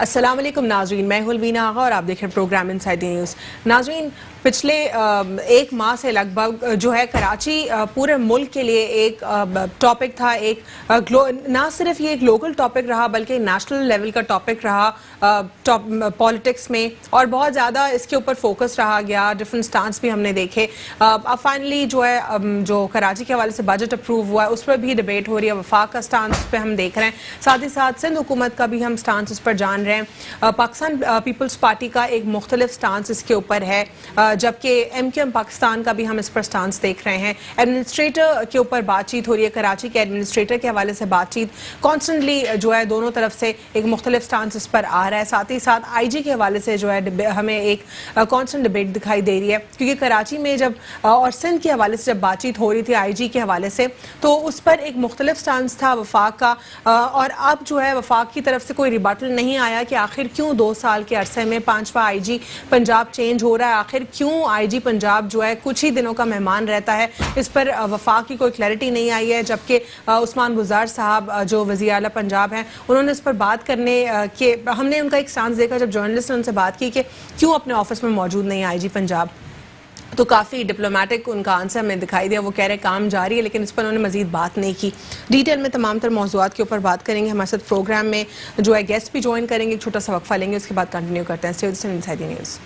अस्सलाम वालेकुम नाज़रीन, मैं हूं अलवीना आगा और आप देख रहे हैं प्रोग्राम इनसाइड द न्यूज़। नाज़रीन, पिछले एक माह से लगभग जो है कराची पूरे मुल्क के लिए एक टॉपिक था, एक ना सिर्फ ये एक लोकल टॉपिक रहा बल्कि नेशनल लेवल का टॉपिक रहा पॉलिटिक्स में, और बहुत ज़्यादा इसके ऊपर फोकस रहा गया। डिफरेंट स्टांस भी हमने देखे। अब फाइनली जो है जो कराची के हवाले से बजट अप्रूव हुआ है उस पर भी डिबेट हो रही है। वफाक का स्टांस पे हम देख रहे हैं, साथ ही साथ सिंध हुकूमत का भी हम स्टांस उस पर जान रहे हैं। पाकिस्तान पीपल्स पार्टी का एक मुख्तलिफ स्टांस इसके ऊपर है, जबकि MQM पाकिस्तान का भी हम इस पर स्टांस देख रहे हैं। एडमिनिस्ट्रेटर के ऊपर बातचीत हो रही है, कराची के एडमिनिस्ट्रेटर के हवाले से बातचीत कॉन्स्टेंटली जो है दोनों तरफ से एक मुख्तलिफ स्टांस इस पर आ रहा है। साथ ही साथ IG के हवाले से जो है हमें एक कॉन्स्टेंट डिबेट दिखाई दे रही है, क्योंकि कराची में जब और सिंध के हवाले से जब बातचीत हो रही थी IG के हवाले से, तो उस पर एक मुख्तलिफ स्टांस था वफाक का, और अब जो है वफाक की तरफ से कोई रिबाटल नहीं आया कि आखिर क्यों 2 साल के अरसे में 5वां IG पंजाब चेंज हो रहा है, आखिर क्यों IG पंजाब जो है कुछ ही दिनों का मेहमान रहता है। इस पर वफाक की कोई क्लैरिटी नहीं आई है, जबकि उस्मान गुजार साहब जो वज़ीर आला पंजाब हैं, उन्होंने इस पर बात करने के हमने उनका एक स्टांस देखा जब जर्नलिस्ट ने उनसे बात की कि क्यों अपने ऑफिस में मौजूद नहीं IG पंजाब, तो काफ़ी डिप्लोमेटिक उनका आंसर हमें दिखाई दिया। वो कह रहे काम जारी है, लेकिन इस पर उन्होंने मजीद बात नहीं की। डिटेल में तमाम तर मौज़ूआत के ऊपर बात करेंगे। हमारे साथ प्रोग्राम में जो है गेस्ट भी ज्वाइन करेंगे। एक छोटा सा वक्फा लेंगे, उसके बाद कंटिन्यू करते हैं। Stay inside the news.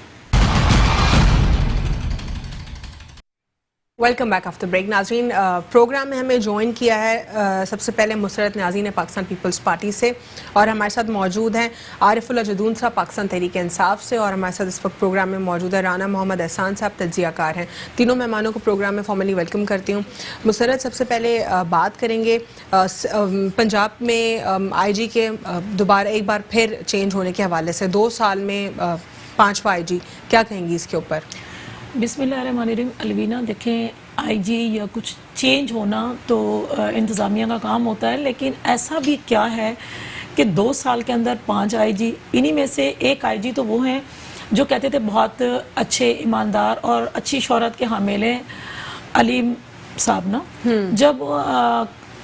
Welcome back after break. नाज़रीन, प्रोग्राम में हमें ज्वाइन किया है सबसे पहले मुसरत न्याज़ी ने पाकिस्तान पीपल्स पार्टी से, और हमारे साथ मौजूद हैं आरिफुल्लाह जदून साहब पाकिस्तान तहरीक इंसाफ से, और हमारे साथ इस वक्त प्रोग्राम में मौजूद है राना मोहम्मद एहसान साहब, तज्ज़ियाकार हैं। तीनों मेहमानों को प्रोग्राम में फॉर्मली वेलकम करती हूँ। मुसरत, सबसे पहले बात करेंगे पंजाब में IG के दोबारा एक बार फिर चेंज होने के हवाले से 2 साल में 5वां IG, क्या कहेंगी इसके ऊपर? बिस्मिल्लाहिर्रहमानिर्रहीम। अलवीना, देखें, IG या कुछ चेंज होना तो इंतज़ामिया का काम होता है, लेकिन ऐसा भी क्या है कि 2 साल के अंदर 5 IG, इन्हीं में से एक IG तो वो हैं जो कहते थे बहुत अच्छे, ईमानदार और अच्छी शोहरत के हामिल हैं, अलीम साहब ना। जब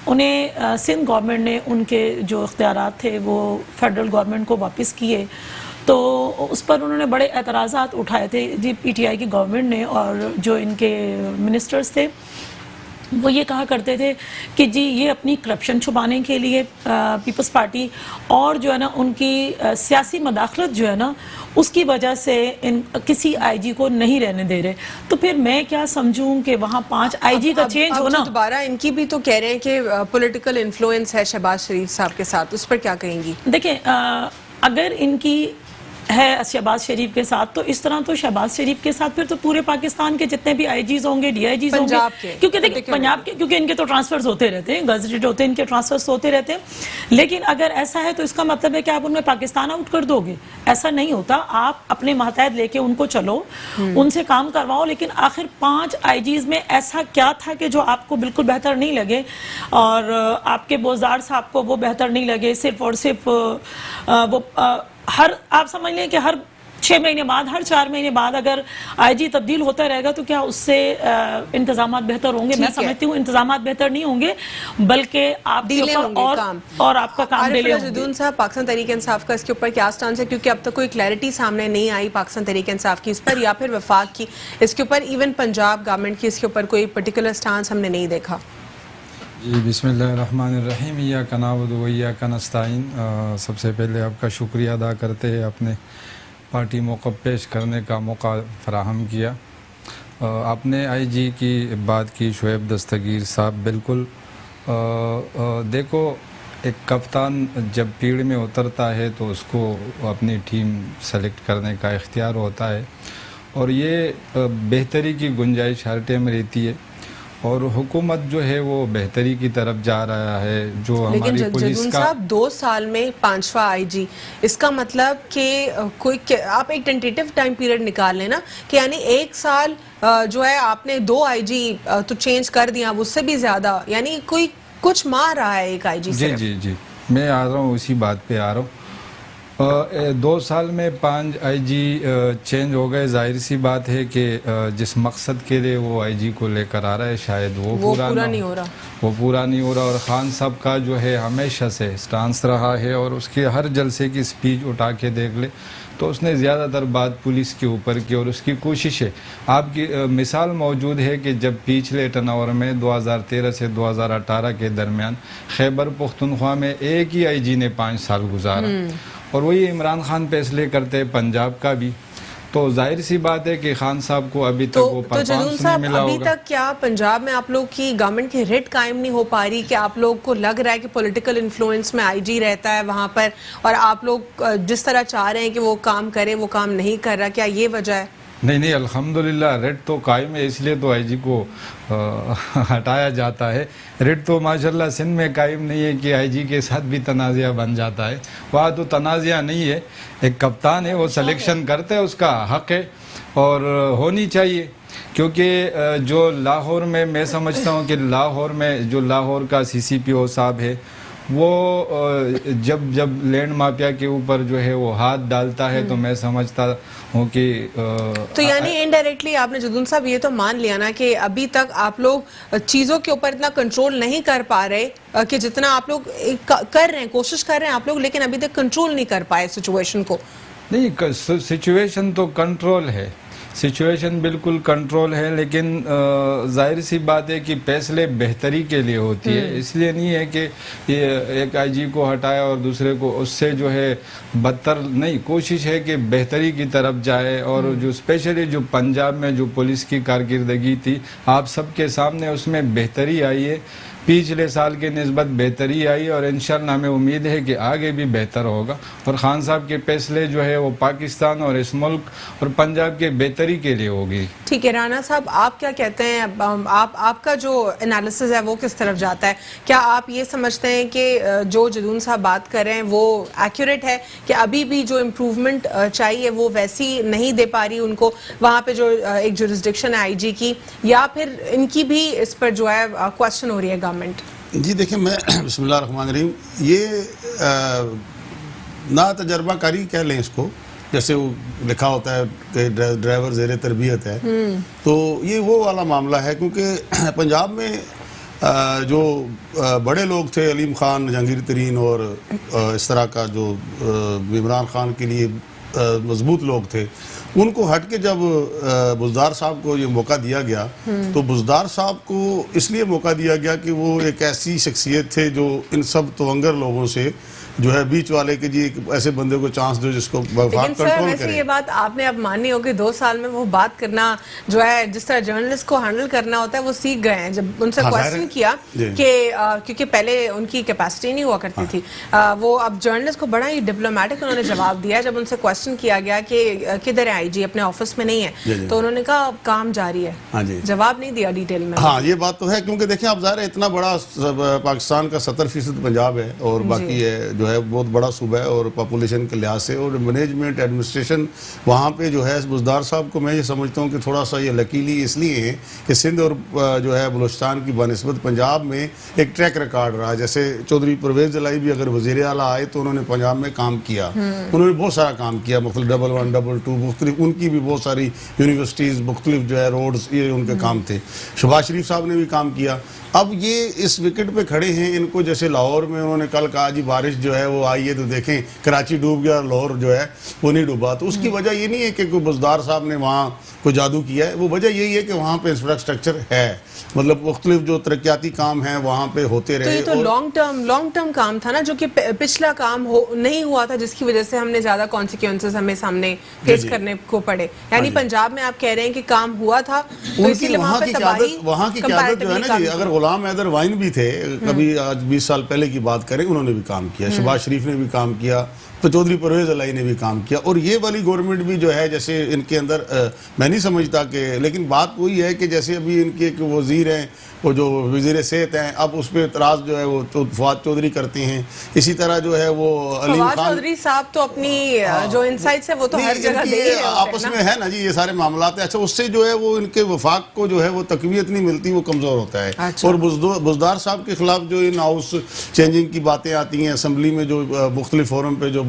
उन्हें सिंध गवर्नमेंट ने उनके जो इख्तियारात थे वो फेडरल गवर्नमेंट को वापस किए, तो उस पर उन्होंने बड़े एतराज़ात उठाए थे जी PTI की गवर्नमेंट ने, और जो इनके मिनिस्टर्स थे वो ये कहा करते थे कि जी ये अपनी करप्शन छुपाने के लिए पीपल्स पार्टी और जो है ना उनकी सियासी मदाखलत जो है ना उसकी वजह से इन किसी IG को नहीं रहने दे रहे। तो फिर मैं क्या समझूं कि वहाँ 5 IG का चेंज होना, दोबारा इनकी भी तो कह रहे हैं कि पॉलिटिकल इन्फ्लुएंस है शहबाज शरीफ साहब के साथ, उस पर क्या कहेंगी? देखें, अगर इनकी है शहबाज शरीफ के साथ, तो इस तरह तो शहबाज शरीफ के साथ फिर तो पूरे पाकिस्तान के जितने भी IGs होंगे, DIGs होंगे, क्योंकि देखिए पंजाब के, क्योंकि इनके तो ट्रांसफर्स होते रहते हैं, गजटेड होते हैं, इनके ट्रांसफर्स होते रहते हैं। लेकिन अगर ऐसा है तो इसका मतलब है कि आप उनमें पाकिस्तान आउट कर दोगे, ऐसा नहीं होता। आप अपने महतायत लेके उनको चलो, उनसे काम करवाओ। लेकिन आखिर 5 IGs में ऐसा क्या था कि जो आपको बिल्कुल बेहतर नहीं लगे, और आपके बोजार साहब को वो बेहतर नहीं लगे, सिर्फ और सिर्फ वो हर, आप समझ लें कि हर 6 महीने बाद, हर 4 महीने बाद अगर IG तब्दील होता रहेगा तो क्या उससे इंतजामात बेहतर होंगे? मैं समझती हूँ इंतजामात बेहतर नहीं होंगे, बल्कि आपके ऊपर और आपका काम डिले होंगे। जदून साहब, पाकिस्तान तहरीक इंसाफ का इसके ऊपर क्या स्टांस है? क्योंकि अब तक कोई क्लैरिटी सामने नहीं आई पाकिस्तान तहरीक इंसाफ की इस पर, या फिर वफाक की इसके ऊपर, इवन पंजाब गवर्नमेंट की इसके ऊपर कोई पर्टिकुलर स्टांस हमने नहीं देखा। जी, बिस्मिल्लाहिर्रहमानिर्रहीम। इय्याका नअबुदु व इय्याका नस्तईन। सबसे पहले आपका शुक्रिया अदा करते हैं, आपने पार्टी मौक़िफ़ पेश करने का मौका फ़राहम किया। आपने IG की बात की, शुएब दस्तगीर साहब, बिल्कुल देखो, एक कप्तान जब भीड़ में उतरता है तो उसको अपनी टीम सेलेक्ट करने का इख्तियार होता है, और ये बेहतरी की गुंजाइश हर टाइम रहती है, और हुकूमत जो है वो बेहतरी की तरफ जा रहा है। जो हमारी पुलिस का 2 साल में 5वां IG, इसका मतलब कि कोई आप एक टेंटेटिव टाइम पीरियड निकाल लेना कि यानी 1 साल जो है आपने 2 IG तो चेंज कर दिया, उससे भी ज़्यादा, यानी कोई कुछ माह रहा है एक IG। जी जी जी, मैं आ रहा हूँ, उसी बात पे आ रहा हूँ। 2 साल में 5 आईजी चेंज हो गए। जाहिर सी बात है कि जिस मकसद के लिए वो आईजी को लेकर आ रहा है शायद वो पूरा नहीं हो रहा, वो पूरा नहीं हो रहा। और खान साहब का जो है हमेशा से स्टांस रहा है, और उसके हर जलसे की स्पीच उठा के देख ले तो उसने ज़्यादातर बात पुलिस के ऊपर की, और उसकी कोशिशें आपकी मिसाल मौजूद है कि जब पिछले टर्नओवर में 2013 से 2018 के दरमियान खैबर पख्तूनख्वा में एक ही आईजी ने 5 साल गुजारा, और वही इमरान खान फैसले करते हैं पंजाब का भी। तो जाहिर सी बात है कि खान साहब को अभी तक वो तो जदून परफॉर्मेंस नहीं साहब, मिला अभी होगा। तक क्या पंजाब में आप लोग की गवर्नमेंट की रिट कायम नहीं हो पा रही? कि आप लोग को लग रहा है कि पॉलिटिकल इन्फ्लुएंस में आईजी रहता है वहां पर, और आप लोग जिस तरह चाह रहे हैं कि वो काम करे वो काम नहीं कर रहा, क्या ये वजह है? नहीं, अल्हम्दुलिल्लाह रेट तो कायम है, इसलिए तो आईजी को हटाया जाता है। रेट तो माशाल्लाह सिंध में कायम नहीं है कि आईजी के साथ भी तनाज़ा बन जाता है। वहाँ तो तनाज़ा नहीं है, एक कप्तान है, वो सिलेक्शन करते हैं, उसका हक है और होनी चाहिए। क्योंकि जो लाहौर में मैं समझता हूँ कि लाहौर में जो लाहौर का CCPO साहब है वो जब लैंड माफिया के ऊपर जो है वो हाथ डालता है तो मैं समझता हूँ कि तो यानी इनडायरेक्टली आपने जदून साहब ये तो मान लिया ना कि अभी तक आप लोग चीज़ों के ऊपर इतना कंट्रोल नहीं कर पा रहे कि जितना आप लोग कर रहे हैं, कोशिश कर रहे हैं आप लोग, लेकिन अभी तक कंट्रोल नहीं कर पाए सिचुएशन को। नहीं, सिचुएशन तो कंट्रोल है, सिचुएशन बिल्कुल कंट्रोल है, लेकिन जाहिर सी बात है कि फैसले बेहतरी के लिए होती है। इसलिए नहीं है कि ये एक आईजी को हटाया और दूसरे को, उससे जो है बदतर नहीं, कोशिश है कि बेहतरी की तरफ जाए। और जो स्पेशली जो पंजाब में जो पुलिस की कारकर्दगी थी आप सबके सामने, उसमें बेहतरी आई है, पिछले साल के निस्बत बेहतरी आई, और इंशाल्लाह हमें उम्मीद है कि आगे भी बेहतर होगा। और खान साहब के फैसले जो है वो पाकिस्तान और इस मुल्क और पंजाब के बेहतरी के लिए होगी। ठीक है, राना साहब आप क्या कहते हैं? आपका जो एनालिसिस है वो किस तरफ जाता है? क्या आप ये समझते हैं कि जो जदून साहब बात कर रहे हैं वो एक्यूरेट है, कि अभी भी जो इम्प्रूवमेंट चाहिए वो वैसी नहीं दे पा रही उनको वहाँ पे जो एक जुरिस्डिक्शन है आईजी की, या फिर इनकी भी इस पर जो है क्वेश्चन हो रही है गवर्नमेंट? जी देखिए, मैं बिस्मिल्लाहिर्रहमानिर्रहीम, ये ना तजर्बाकारी कह लें इसको, जैसे वो लिखा होता है कि ड्राइवर ज़ेरे तरबियत है, तो ये वो वाला मामला है। क्योंकि पंजाब में जो बड़े लोग थे, अलीम खान, जहांगीर तरीन और इस तरह का जो इमरान खान के लिए मजबूत लोग थे, उनको हट के जब बुज़दार साहब को ये मौका दिया गया, तो बुज़दार साहब को इसलिए मौका दिया गया कि वो एक ऐसी शख्सियत थे जो इन सब तवंगर लोगों से जो है बीच वाले के जी एक ऐसे बंदे को चांस दो जिसको कंट्रोल करे। ये बात आपने अब माननी होगी, 2 साल में वो बात करना जो है, जिस तरह जर्नलिस्ट को हैंडल करना होता है वो सीख गए हैं। जब उनसे क्वेश्चन किया कि क्योंकि पहले उनकी कैपेसिटी नहीं हुआ करती थी, वो अब जर्नलिस्ट को बड़ा ही डिप्लोमेटिक उन्होंने जवाब दिया। जब उनसे क्वेश्चन किया गया कि किधर है आईजी, अपने ऑफिस में नहीं है, तो उन्होंने कहा काम जारी है, जवाब नहीं दिया डिटेल में। हाँ, ये बात तो है, क्योंकि देखिए आप ज़ाहिर है इतना बड़ा पाकिस्तान का 70% पंजाब है और बाकी है जो है बहुत बड़ा सूबा है, और पॉपुलेशन के लिहाज से और मैनेजमेंट एडमिनिस्ट्रेशन वहाँ पे जो है बुज़दार साहब को मैं ये समझता हूँ कि थोड़ा सा ये लकीली इसलिए है कि सिंध और जो है बलूचिस्तान की बनस्बत पंजाब में एक ट्रैक रिकॉर्ड रहा। जैसे चौधरी परवेज़ जलाई भी अगर वज़ीर आला आए तो उन्होंने पंजाब में काम किया, उन्होंने बहुत सारा काम किया, मुख्तलिफ 1-1, 2-2 मुख्तलिफ, उनकी भी बहुत सारी यूनिवर्सिटीज़, मुख्तलिफ जो है रोड्स, ये उनके काम थे। शहबाज शरीफ साहब ने भी काम किया। अब ये इस विकेट पे खड़े हैं, इनको जैसे लाहौर में उन्होंने कल कहा जी बारिश जो है वो आई है तो देखें कराची डूब गया, लाहौर जो है वो नहीं डूबा। तो उसकी वजह ये नहीं है कि कोई बुज़दार साहब ने वहाँ कोई जादू किया है, वो वजह यही है कि वहाँ पे इंफ्रास्ट्रक्चर है, मतलब मुख्तलिफ जो तरक्याती काम हैं वहाँ पे होते रहे। तो ये तो लॉन्ग टर्म काम था ना, जो कि पिछला काम नहीं हुआ था, जिसकी वजह से हमने ज्यादा कॉन्सिक्वेंसेस हमें सामने फेस करने को पड़े। यानी पंजाब में आप कह रहे हैं कि काम हुआ था, तो इसीलिए वहाँ की क़यादत जो है ना जी, अगर गुलाम हैदर वाइन भी थे, कभी आज 20 साल पहले की बात करें, उन्होंने भी काम किया, शहबाज शरीफ ने भी काम किया, तो चौधरी परवेज़ अलाई ने भी काम किया, और ये वाली गवर्नमेंट भी जो है जैसे इनके अंदर मैं नहीं समझता कि, लेकिन बात वही है कि जैसे अभी इनके एक वजीर हैं वो जो वज़ीर सेहत हैं, अब उस पर एतराज़ जो है वो तो फवाद चौधरी करते हैं। इसी तरह जो है वो अलीम फवाद खान चौधरी साहब तो अपनी जो इनसाइट्स है वो तो हर जगह दे ही रहे होते आपस हैं में है ना जी, ये सारे मामला है। अच्छा, उससे जो है वो इनके वफाक को जो है वो तकवीयत नहीं मिलती, वो कमज़ोर होता है। अच्छा। और बुज़दार साहब के खिलाफ जो इन हाउस चेंजिंग की बातें आती हैं, असम्बली में जो मुख्तलिफ फोरम पे जो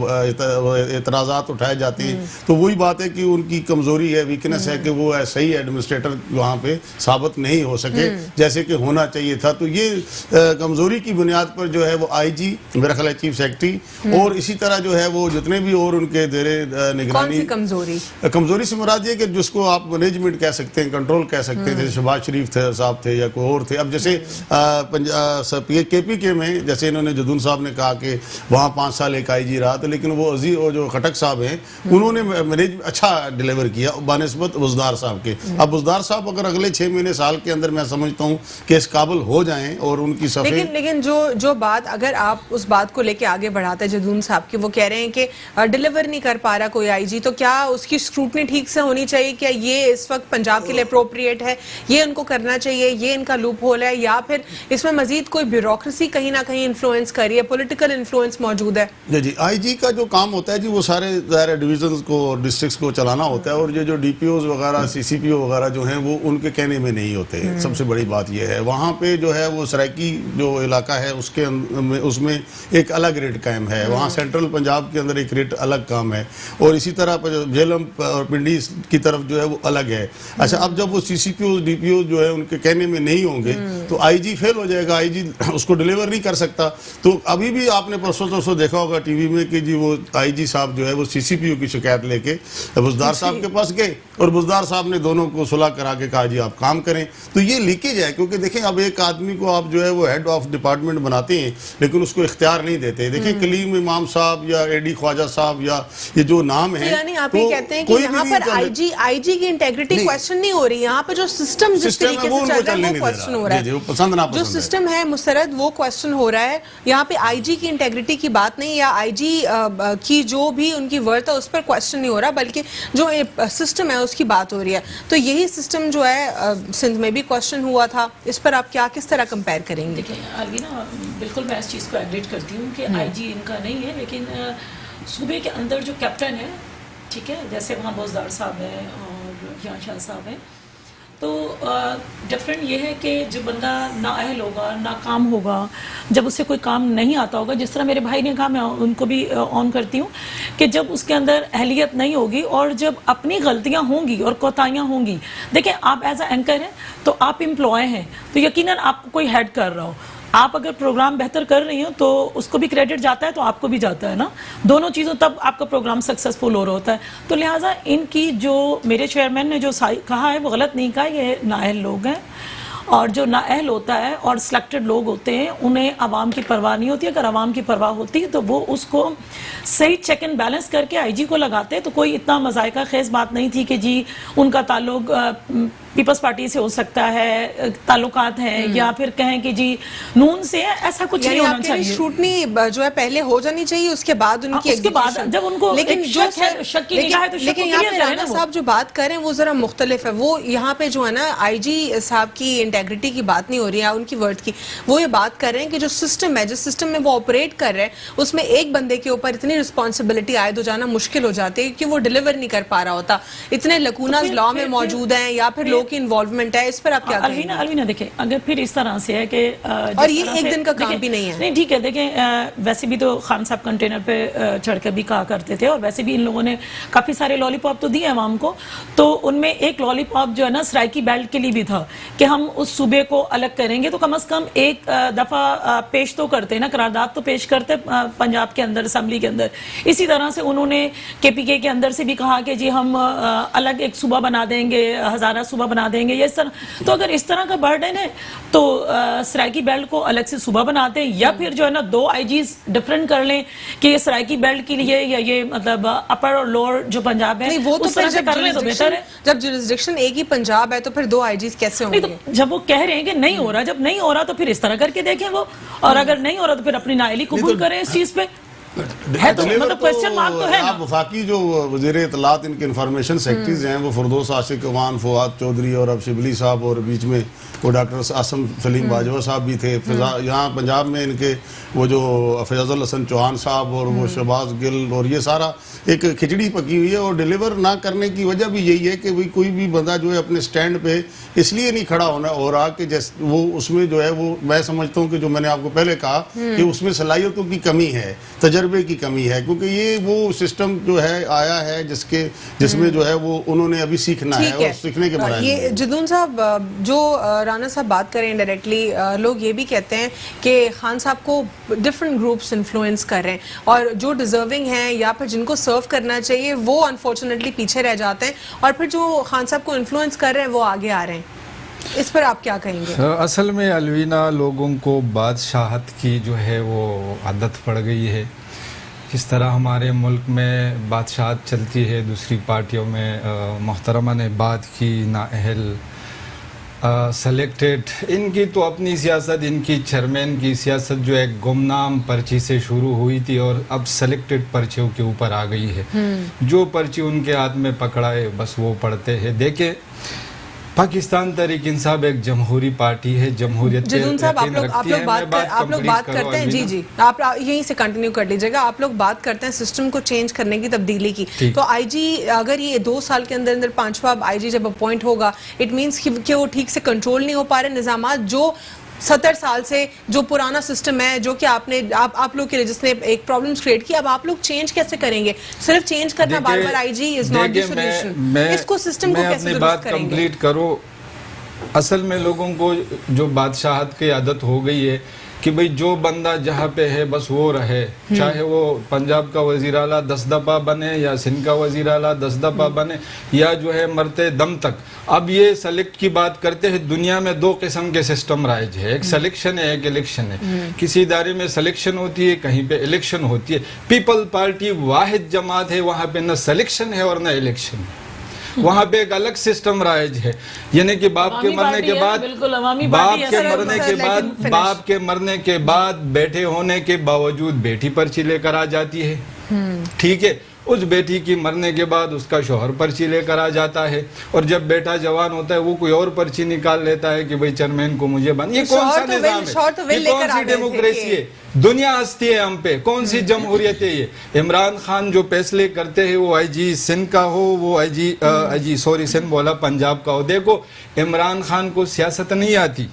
एतराज़ात उठाए जाते हैं, तो वही बात है कि उनकी कमज़ोरी है, वीकनेस है कि वो सही एडमिनिस्ट्रेटर वहाँ पे साबित नहीं हो सके जैसे कि होना चाहिए था। तो ये कमज़ोरी की बुनियाद पर जो है वो IG, मेरा ख्याल है चीफ सेक्रेटरी, और इसी तरह जो है वो जितने भी और उनके ज़ेरे निगरानी कमज़ोरी से मुराद ये कि जिसको आप मैनेजमेंट कह सकते हैं, कंट्रोल कह सकते हैं, जैसे शहबाज शरीफ साहब थे या कोई और थे। अब जैसे KPK में जैसे इन्होंने जदून साहब ने कहा कि वहाँ 5 साल एक IG रहा, तो लेकिन वो अजीज और जो खटक साहब हैं उन्होंने मैनेज अच्छा डिलीवर किया बानिस्बत बुज़दार साहब के। अब बुज़दार साहब अगर अगले 6 महीने साल के अंदर मैं समझता हूँ कि इस काबिल हो जाएं और उनकी सफेद, लेकिन जो बात अगर आप उस बात को लेके आगे बढ़ाते हैं जदून साहब की, वो कह रहे हैं कि डिलीवर नहीं कर पा रहा कोई IG, तो क्या उसकी स्क्रूटनी ठीक से होनी चाहिए? क्या ये इस वक्त पंजाब के लिए अप्रोप्रिएट है, ये उनको करना चाहिए, ये इनका लूप होल है, या फिर इसमें मजीद कोई ब्यूरोक्रेसी कहीं ना कहीं इन्फ्लुएंस कर रही है, पॉलिटिकल इन्फ्लुएंस मौजूद है? जी IG का जो काम होता है जी, वो सारे डिविजन्स को, डिस्ट्रिक्ट्स को चलाना होता है, और ये जो DPOs वगैरह, CCPO वगैरह जो हैं वो उनके कहने में नहीं होते। सबसे बड़ी बात ये है, वहाँ पे जो है वो सराइकी जो इलाका है उसमें एक अलग रेट कायम है, वहाँ सेंट्रल पंजाब के अंदर एक रेट अलग काम है, और इसी तरह झेलम और पिंडी की तरफ जो है वो अलग है। अच्छा, अब जब वो CCPO DPO जो है उनके कहने में नहीं होंगे तो IG फेल हो जाएगा, IG उसको डिलीवर नहीं कर सकता। तो अभी भी आपने परसों देखा होगा टीवी में कि जी वो IG साहब जो है वो CCPO की शिकायत लेके बुज़दार साहब के पास गए, और बुज़दार साहब ने दोनों को सुलह करा के कहा जी आप काम करें। तो ये लीकेज है, क्योंकि देखें अब एक आदमी को आप जो है वो हेड ऑफ डिपार्टमेंट बनाते हैं लेकिन उसको इख्तियार नहीं देते। देखें कलीम इमाम साहब या AD ख्वाजा साहब या ये जो नाम है, यानी आप ये कहते हैं कि यहाँ पर IG की इंटेग्रिटी क्वेश्चन नहीं हो रही, यहाँ पे जो सिस्टम जिस तरीके से चल रहा है वो क्वेश्चन हो रहा है, जो सिस्टम है मुस्तरद वो क्वेश्चन हो रहा है। यहाँ पे IG की इंटेग्रिटी की बात नहीं, या IG की जो भी उनकी वर्थ है उस पर क्वेश्चन नहीं हो रहा, बल्कि जो सिस्टम है उसकी बात हो रही है। तो यही सिस्टम जो है सिंध में भी क्वेश्चन हुआ था, इस पर आप किस तरह कंपेयर करेंगे? देखिए अलवीना, बिल्कुल मैं इस चीज़ को एग्रीड करती हूँ कि IG इनका नहीं है, लेकिन सूबे के अंदर जो कैप्टन है, ठीक है, जैसे वहाँ बुज़दार साहब हैं और यहाँ शाह साहब हैं, तो डिफरेंट ये है कि जो बंदा नाअहल होगा, नाकाम होगा, जब उससे कोई काम नहीं आता होगा, जिस तरह मेरे भाई ने कहा, मैं उनको भी ऑन करती हूँ कि जब उसके अंदर अहलियत नहीं होगी और जब अपनी गलतियाँ होंगी और कोताहियाँ होंगी। देखिए आप एज अ एंकर हैं तो आप एम्प्लॉय हैं, तो यकीनन आपको कोई हेड कर रहा हो, आप अगर प्रोग्राम बेहतर कर रही हो तो उसको भी क्रेडिट जाता है, तो आपको भी जाता है ना, दोनों चीज़ों, तब आपका प्रोग्राम सक्सेसफुल हो रहा होता है। तो लिहाजा इनकी जो मेरे चेयरमैन ने जो कहा है वो गलत नहीं कहा, ये नाअहल लोग हैं, और जो नाअहल होता है और सिलेक्टेड लोग होते हैं उन्हें आवाम की परवाह नहीं होती। अगर आवाम की परवाह होती है तो वो उसको सही चेक एंड बैलेंस करके IG को लगाते हैं। तो कोई इतना मज़ायका खेज़ बात नहीं थी कि जी उनका ताल्लुक पीपल्स पार्टी से हो सकता है, ताल्लुकात हैं, या फिर कहें कि जी नून से है, ऐसा कुछ नहीं होना चाहिए। स्क्रूटनी जो है पहले हो जानी चाहिए, उसके बाद उनकी उसके बाद जब उनको लेकिन जो शक की निगाह है तो लेकिन यहाँ पे राना साहब जो बात कर रहे हैं वो जरा मुख्तलिफ है। वो यहाँ पे जो है ना IG साहब की इंटेग्रिटी की बात नहीं हो रही है, उनकी वर्थ की, वो ये बात कर रहे हैं कि जो सिस्टम है, जिस सिस्टम में वो ऑपरेट कर रहे हैं उसमें एक बंदे के ऊपर इतनी रिस्पॉन्सिबिलिटी आयद हो जाना मुश्किल हो जाती है कि वो डिलीवर नहीं कर पा रहा होता। इतने लकूनाज लॉ में मौजूद हैं या फिर लोग की इन्वॉल्वमेंट है, इस पर आप क्या कहेंगे? अलवीना देखिए, अगर फिर इस तरह से है कि और ये एक दिन का काम भी नहीं है। नहीं ठीक है, देखें वैसे भी तो खान साहब कंटेनर पे चढ़ के भी कहा करते थे, और वैसे भी इन लोगों ने काफ़ी सारे लॉलीपॉप तो दिए अवाम को, तो उनमें एक लॉलीपॉप जो है ना सराइकी बेल्ट के लिए भी था कि हम उस सूबे को अलग करेंगे, तो कम से कम एक दफ़ा पेश तो करते ना, करारदाद तो पेश करते पंजाब के अंदर असम्बली के अंदर। इसी तरह से उन्होंने KPK के अंदर से भी कहा कि जी हम अलग एक सूबा बना देंगे, हज़ारा सूबा बना देंगे, या इस तरह। तो अगर इस तरह का बर्डन है तो सराइकी बेल्ट को अलग से सूबा बनाते हैं, या फिर जो है ना 2 IGs डिफरेंट कर लें कि ये सराइकी बेल्ट के लिए या ये मतलब अपर और लोअर जो पंजाब है वो तो फिर कर लें तो बेहतर है। जब जुरिस्डिक्शन एक ही पंजाब है तो फिर 2 IGs कैसे होंगे? तो जब वो कह रहे हैं कि नहीं हो रहा, जब नहीं हो रहा तो फिर इस तरह करके देखें वो, और अगर नहीं हो रहा तो फिर अपनी नाअहली कबूल करें इस चीज पे। है तो Deliver मतलब क्वेश्चन मार्क तो है आप ना। वफाकी जो वजीर इतलात इनके इंफॉर्मेशन सेक्रेटरीज हैं वो फरदोस आशिक अवान, फवाद चौधरी और अब शिबली साहब, और बीच में वो डॉक्टर आसम सलीम बाजवा साहब भी थे। यहाँ पंजाब में इनके वो जो फैजल हसन चौहान साहब और वो शहबाज गिल, और ये सारा एक खिचड़ी पकी हुई है। और डिलीवर ना करने की वजह भी यही है कि भाई कोई भी बंदा जो है अपने स्टैंड पे इसलिए नहीं खड़ा होना हो रहा कि जैसे वो उसमें जो है वो मैं समझता हूँ कि जो मैंने आपको पहले कहा कि उसमें सलाहियतों की कमी है, तजर्बे की कमी है, क्योंकि ये वो सिस्टम जो है आया है जिसमें जो है वो उन्होंने अभी सीखना है और सीखने के मराहल ये जदून साहब जो राना साहब बात करें डायरेक्टली, लोग ये भी कहते हैं कि खान साहब को डिफरेंट ग्रुप्स इन्फ्लुएंस कर रहे हैं और जो डिजर्विंग हैं या फिर जिनको सर्व करना चाहिए वो अनफॉर्चुनेटली पीछे रह जाते हैं, और फिर जो खान साहब को इन्फ्लुएंस कर रहे हैं वो आगे आ रहे हैं। इस पर आप क्या कहेंगे? असल में अलवीना, लोगों को बादशाहत की जो है वो आदत पड़ गई है। जिस तरह हमारे मुल्क में बादशाहत चलती है, दूसरी पार्टियों में मोहतरमा ने बात की, नाअहल, सेलेक्टेड, इनकी तो अपनी सियासत, इनकी चेयरमैन की सियासत जो एक गुमनाम पर्ची से शुरू हुई थी और अब सेलेक्टेड पर्चियों के ऊपर आ गई है। जो पर्ची उनके हाथ में पकड़ाए बस वो पढ़ते हैं। देखिए, पाकिस्तान तहरीक इंसाफ एक जमहूरी पार्टी है, जमहूरियत पे जदून साहब यकीन रखती है। आप लोग बात करते हैं, जी आप यहीं से कंटिन्यू कर लीजिएगा। आप लोग बात करते हैं सिस्टम को चेंज करने की, तब्दीली की, तो आईजी अगर ये 2 साल के अंदर 5वां आईजी जब अपॉइंट होगा, इट मींस कि वो ठीक से कंट्रोल नहीं हो पा रहे निजामात जो 70 साल से जो पुराना सिस्टम है, जो कि आप लोग के लिए जिसने एक प्रॉब्लम्स क्रिएट की, अब आप लोग चेंज कैसे करेंगे? सिर्फ चेंज करना बार बार IG is not the solution. इसको सिस्टम को कैसे दुरुस्त करेंगे? कंप्लीट करो। असल में लोगों को जो बादशाहत की आदत हो गई है कि भाई जो बंदा जहाँ पे है बस वो रहे, चाहे वो पंजाब का वजीर आला 10 दफा बने या सिंध का वजीर आला 10 दफा बने या जो है मरते दम तक। अब ये सेलेक्ट की बात करते हैं। दुनिया में 2 किस्म के सिस्टम राइज है, एक सिलेक्शन है, एक इलेक्शन है। किसी इदारे में सिलेक्शन होती है, कहीं पे इलेक्शन होती है। पीपल पार्टी वाहिद जमात है, वहाँ पे न सिलेक्शन है और न इलेक्शन है। वहाँ पे एक अलग सिस्टम राइज है, यानी कि बाप के मरने के बाद, बाप के मरने के बाद बैठे होने के बावजूद बेटी पर्ची लेकर आ जाती है, ठीक है। उस बेटी की मरने के बाद उसका शोहर पर्ची लेकर आ जाता है, और जब बेटा जवान होता है वो कोई और पर्ची निकाल लेता है कि भाई चेयरमैन को मुझे बन। ये कौन सा निजाम है? ये कौन सी डेमोक्रेसी है? दुनिया हंसती है हम पे, कौन सी जमहूरियत है ये? इमरान खान जो फैसले करते हैं, वो आईजी सिंध का हो, वो आईजी सिंध बोला पंजाब का हो। देखो, इमरान खान को सियासत नहीं आती,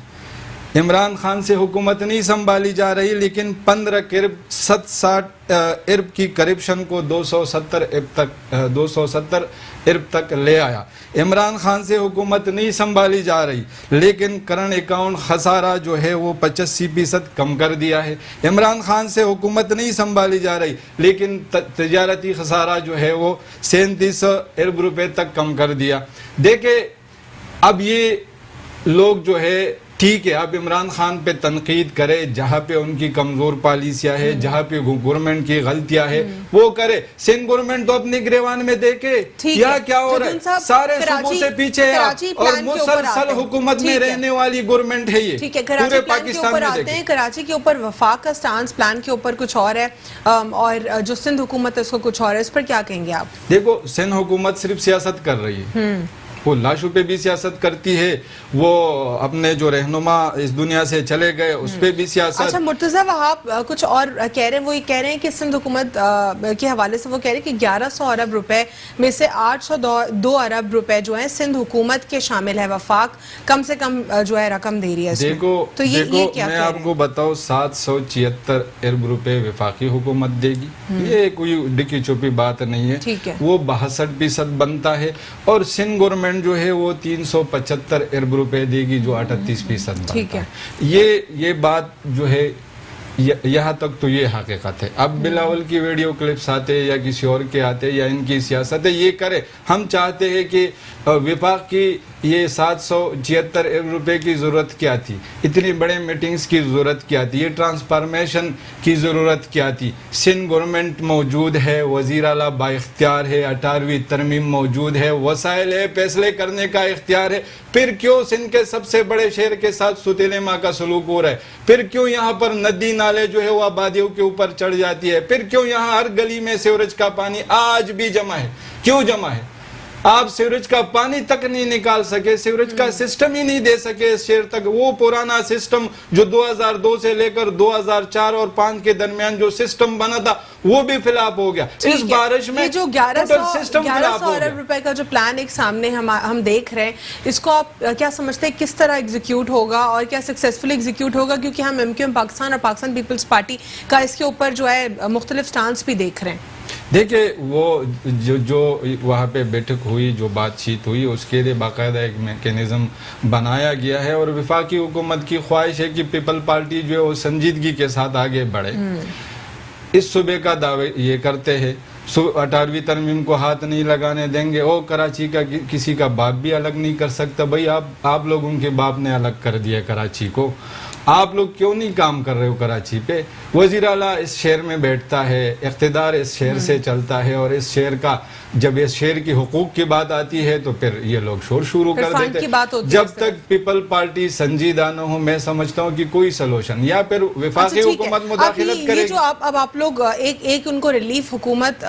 इमरान खान से हुकूमत नहीं संभाली जा रही, लेकिन 15 अरब 60 अरब की करप्शन को 270 अरब तक ले आया। इमरान खान से हुकूमत नहीं संभाली जा रही, लेकिन करंट अकाउंट खसारा जो है वो 85% कम कर दिया है। इमरान खान से हुकूमत नहीं संभाली जा रही, लेकिन तजारती खसारा जो है वो 37 अरब रुपए तक कम कर दिया। देखे, अब ये लोग जो है, ठीक है, अब इमरान खान पे तनकीद करे, जहाँ पे उनकी कमजोर पॉलिसियां है, जहाँ पे गवर्नमेंट की गलतियां है वो करे। सिंध गवर्नमेंट तो अपनी गिरवान में देखे या क्या हो रहा है, सारे सूबों से पीछे है और मुसलसल हुकूमत में रहने वाली गवर्नमेंट है ये, ठीक है। पूरे पाकिस्तान में आते हैं। कराची के ऊपर वफाक का स्टांस प्लान के ऊपर कुछ और है, और जो सिंध हुकूमत है उसको कुछ और है। इस पर क्या कहेंगे आप? देखो, सिंध हुकूमत सिर्फ सियासत कर रही है, वो लाशों पे भी सियासत करती है, वो अपने जो रहनुमा इस दुनिया से चले गए उस पे भी सियासत। अच्छा, मुर्तजा वहाब कुछ और कह रहे हैं, वो ये कह रहे हैं कि सिंध हुकूमत के हवाले से वो कह रहे हैं कि 1100 अरब रुपए में से 802 अरब रुपए जो है सिंध हुकूमत के शामिल है, वफाक कम से कम जो है रकम दे रही है। देखो, तो ये क्या मैं आपको बताऊं, 776 अरब रुपए वफाकी हुकूमत देगी, ये कोई डिकी चुपी बात नहीं है, वो 62% बनता है, और सिंध गवर्नमेंट जो है वो 375 अरब रुपए देगी, जो 38% बनता है। ये बात जो है, यहाँ तक तो ये हकीकत है। अब बिलावल की वीडियो क्लिप्स आते या किसी और के आते या इनकी सियासत है, ये करे। हम चाहते हैं कि विफाक की ये 776 अरब रुपए की ज़रूरत क्या थी, इतनी बड़े मीटिंग्स की ज़रूरत क्या थी, ये ट्रांसफॉर्मेशन की ज़रूरत क्या थी। सिंध गवर्नमेंट मौजूद है, वज़ीर आला बाइख्तियार है, 18वीं तरमीम मौजूद है, वसाइल है, फैसले करने का इख्तियार है, फिर क्यों सिंध के सबसे बड़े शहर के साथ सुतीले माँ का सलूक हो रहा है? फिर क्यों यहाँ पर नदी नाले नाले जो है वो आबादियों के ऊपर चढ़ जाती है। फिर क्यों यहाँ हर गली में सीवरेज का पानी आज भी जमा है? क्यों जमा है? आप सीवरेज का पानी तक नहीं निकाल सके, सीवरेज का सिस्टम ही नहीं दे सके इस शहर तक। वो पुराना सिस्टम जो 2002 से लेकर 2004 और 5 के दरमियान जो सिस्टम बना था वो भी फिलहाप हो गया। इस बारिश में जो 1100 अरब रुपए का जो प्लान एक सामने हम देख रहे हैं, इसको आप क्या समझते हैं किस तरह एग्जीक्यूट होगा और क्या सक्सेसफुली एग्जीक्यूट होगा? क्योंकि हम MQM पाकिस्तान और पाकिस्तान पीपल्स पार्टी का इसके ऊपर जो है मुख्तलिफ स्टांस भी देख रहे हैं। देखिए, वो जो वहाँ पे बैठक हुई, जो बातचीत हुई, उसके लिए बाकायदा एक मैकेनिज्म बनाया गया है और वफाकी हुकूमत की ख्वाहिश है कि पीपल पार्टी जो है वो संजीदगी के साथ आगे बढ़े। इस सूबे का दावे ये करते हैं 18वीं तरमीम को हाथ नहीं लगाने देंगे। ओ कराची का किसी का बाप भी अलग नहीं कर सकता। भाई आप लोग उनके बाप ने अलग कर दिया कराची को। आप लोग क्यों नहीं काम कर रहे हो कराची पे? वज़ीर आला इस शहर में बैठता है, इक़्तिदार इस शहर से चलता है और इस शहर का जब इस शहर की हुकूक की बात आती है तो फिर ये लोग शोर शुरू कर देते हैं। जब तक पीपल पार्टी संजीदा न हो, मैं समझता हूँ कि कोई सलूशन या फिर वफाकी हुकूमत मुदाखिलत करेगी। जो अब आप लोग एक उनको रिलीफ हुकूमत